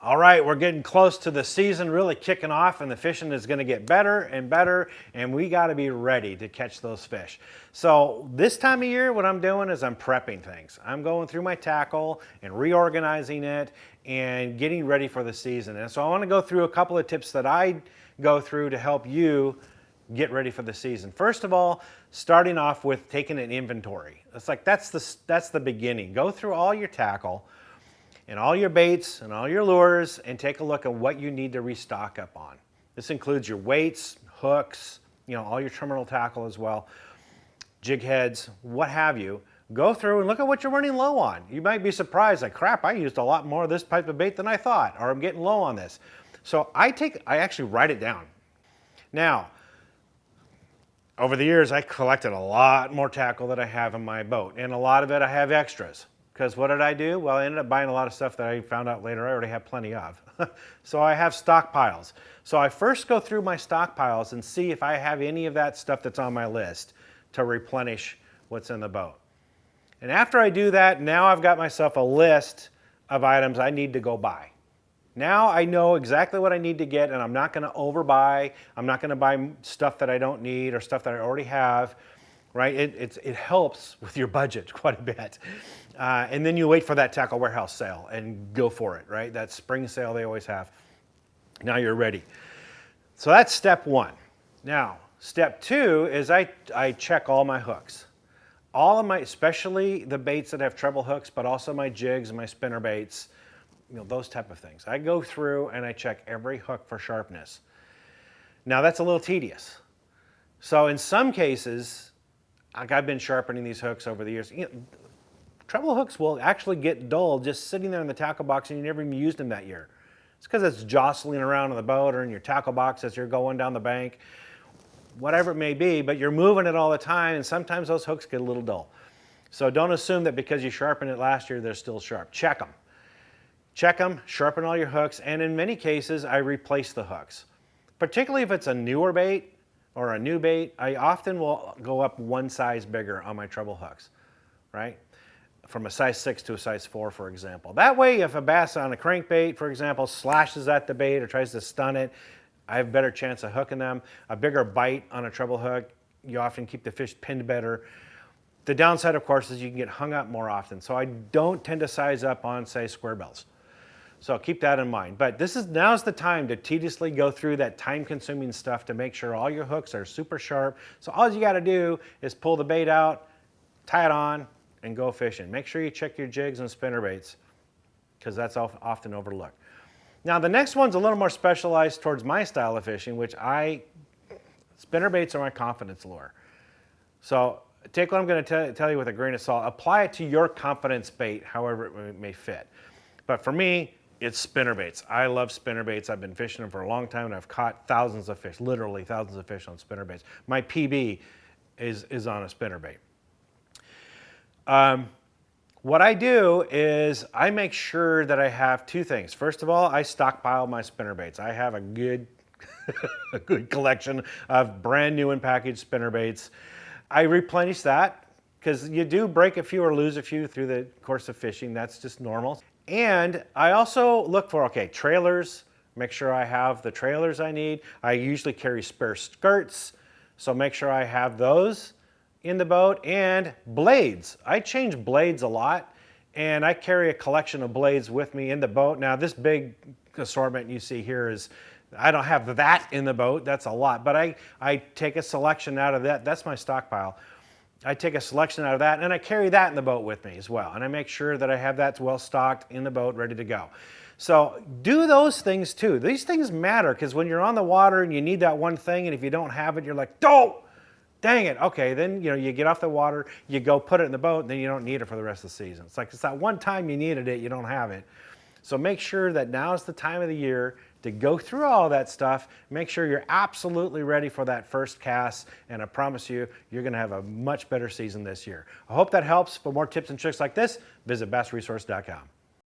All right, we're getting close to the season really kicking off, and the fishing is going to get better and better, and we got to be ready to catch those fish. So this time of year, what I'm doing is I'm prepping things. I'm going through my tackle and reorganizing it and getting ready for the season. And so I want to go through a couple of tips that I go through to help you get ready for the season. First of all, starting off with taking an inventory. It's like that's the beginning. Go through all your tackle and all your baits and all your lures and take a look at what you need to restock up on. This includes your weights, hooks, all your terminal tackle as well, jig heads, what have you. Go through and look at what you're running low on. You might be surprised, like, crap, I used a lot more of this type of bait than I thought, or I'm getting low on this. So I actually write it down. Now, over the years, I collected a lot more tackle that I have in my boat, and a lot of it I have extras. Because what did I do? Well, I ended up buying a lot of stuff that I found out later I already have plenty of. So I have stockpiles. So I first go through my stockpiles and see if I have any of that stuff that's on my list to replenish what's in the boat. And after I do that, now I've got myself a list of items I need to go buy. Now I know exactly what I need to get, and I'm not going to overbuy. I'm not going to buy stuff that I don't need or stuff that I already have. Right? It helps with your budget quite a bit. And then you wait for that tackle warehouse sale and go for it, right? That spring sale they always have. Now you're ready. So that's step one. Now, step two is I check all my hooks. All of my, especially the baits that have treble hooks, but also my jigs and my spinner baits, those type of things. I go through and I check every hook for sharpness. Now that's a little tedious. So in some cases, like I've been sharpening these hooks over the years. Treble hooks will actually get dull just sitting there in the tackle box and you never even used them that year. It's because it's jostling around on the boat or in your tackle box as you're going down the bank, whatever it may be, but you're moving it all the time and sometimes those hooks get a little dull. So don't assume that because you sharpened it last year, they're still sharp. Check them. Check them, sharpen all your hooks, and in many cases, I replace the hooks. Particularly if it's a newer bait, or a new bait, I often will go up one size bigger on my treble hooks, right? From a size 6 to a size 4, for example. That way, if a bass on a crankbait, for example, slashes at the bait or tries to stun it, I have a better chance of hooking them. A bigger bite on a treble hook, you often keep the fish pinned better. The downside, of course, is you can get hung up more often. So I don't tend to size up on, say, square bills. So keep that in mind. But now's the time to tediously go through that time-consuming stuff to make sure all your hooks are super sharp. So all you got to do is pull the bait out, tie it on, and go fishing. Make sure you check your jigs and spinner baits because that's often overlooked. Now the next one's a little more specialized towards my style of fishing, which spinner baits are my confidence lure. So take what I'm going to tell you with a grain of salt. Apply it to your confidence bait, however it may fit. But for me, it's spinner baits. I love spinner baits. I've been fishing them for a long time and I've caught thousands of fish, literally thousands of fish on spinner baits. My PB is on a spinner bait. What I do is I make sure that I have two things. First of all, I stockpile my spinner baits. I have a good, a good collection of brand new and packaged spinner baits. I replenish that because you do break a few or lose a few through the course of fishing. That's just normal. And I also look for, trailers, make sure I have the trailers I need. I usually carry spare skirts, so make sure I have those in the boat. And blades. I change blades a lot, and I carry a collection of blades with me in the boat. Now, this big assortment you see here is, I don't have that in the boat, that's a lot, but I take a selection out of that. That's my stockpile. I take a selection out of that and I carry that in the boat with me as well. And I make sure that I have that well stocked in the boat, ready to go. So do those things too. These things matter because when you're on the water and you need that one thing and if you don't have it, you're like, oh, dang it. Okay, then you get off the water, you go put it in the boat, and then you don't need it for the rest of the season. It's like it's that one time you needed it, you don't have it. So make sure that now is the time of the year to go through all that stuff. Make sure you're absolutely ready for that first cast, and I promise you, you're going to have a much better season this year. I hope that helps. For more tips and tricks like this, visit bassresource.com.